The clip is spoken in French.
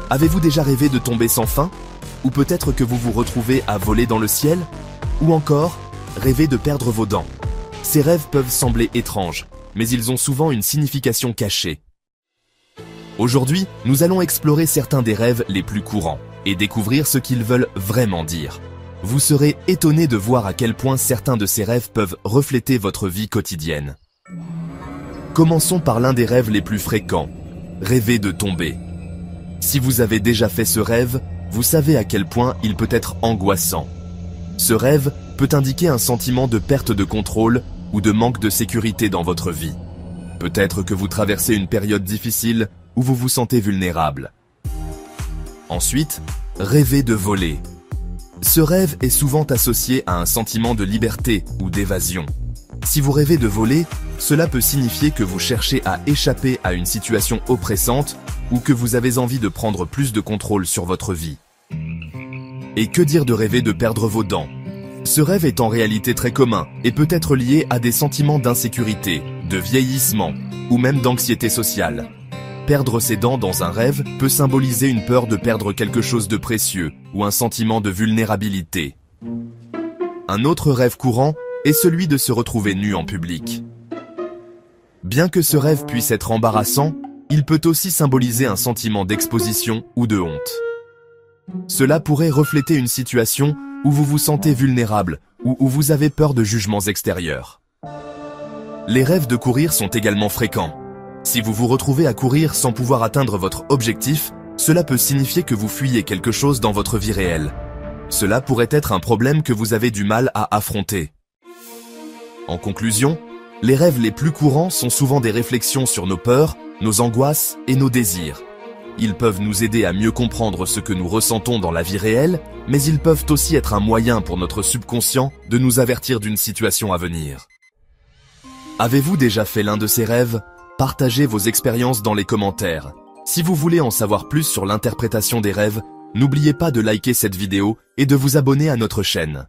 Avez-vous déjà rêvé de tomber sans fin? Ou peut-être que vous vous retrouvez à voler dans le ciel? Ou encore, rêver de perdre vos dents? Ces rêves peuvent sembler étranges, mais ils ont souvent une signification cachée. Aujourd'hui, nous allons explorer certains des rêves les plus courants et découvrir ce qu'ils veulent vraiment dire. Vous serez étonné de voir à quel point certains de ces rêves peuvent refléter votre vie quotidienne. Commençons par l'un des rêves les plus fréquents, rêver de tomber. Si vous avez déjà fait ce rêve, vous savez à quel point il peut être angoissant. Ce rêve peut indiquer un sentiment de perte de contrôle ou de manque de sécurité dans votre vie. Peut-être que vous traversez une période difficile où vous vous sentez vulnérable. Ensuite, rêver de voler. Ce rêve est souvent associé à un sentiment de liberté ou d'évasion. Si vous rêvez de voler, cela peut signifier que vous cherchez à échapper à une situation oppressante ou que vous avez envie de prendre plus de contrôle sur votre vie. Et que dire de rêver de perdre vos dents? Ce rêve est en réalité très commun et peut être lié à des sentiments d'insécurité, de vieillissement ou même d'anxiété sociale. Perdre ses dents dans un rêve peut symboliser une peur de perdre quelque chose de précieux ou un sentiment de vulnérabilité. Un autre rêve courant est celui de se retrouver nu en public. Bien que ce rêve puisse être embarrassant, il peut aussi symboliser un sentiment d'exposition ou de honte. Cela pourrait refléter une situation où vous vous sentez vulnérable ou où vous avez peur de jugements extérieurs. Les rêves de courir sont également fréquents. Si vous vous retrouvez à courir sans pouvoir atteindre votre objectif, cela peut signifier que vous fuyez quelque chose dans votre vie réelle. Cela pourrait être un problème que vous avez du mal à affronter. En conclusion, les rêves les plus courants sont souvent des réflexions sur nos peurs, nos angoisses et nos désirs. Ils peuvent nous aider à mieux comprendre ce que nous ressentons dans la vie réelle, mais ils peuvent aussi être un moyen pour notre subconscient de nous avertir d'une situation à venir. Avez-vous déjà fait l'un de ces rêves? Partagez vos expériences dans les commentaires. Si vous voulez en savoir plus sur l'interprétation des rêves, n'oubliez pas de liker cette vidéo et de vous abonner à notre chaîne.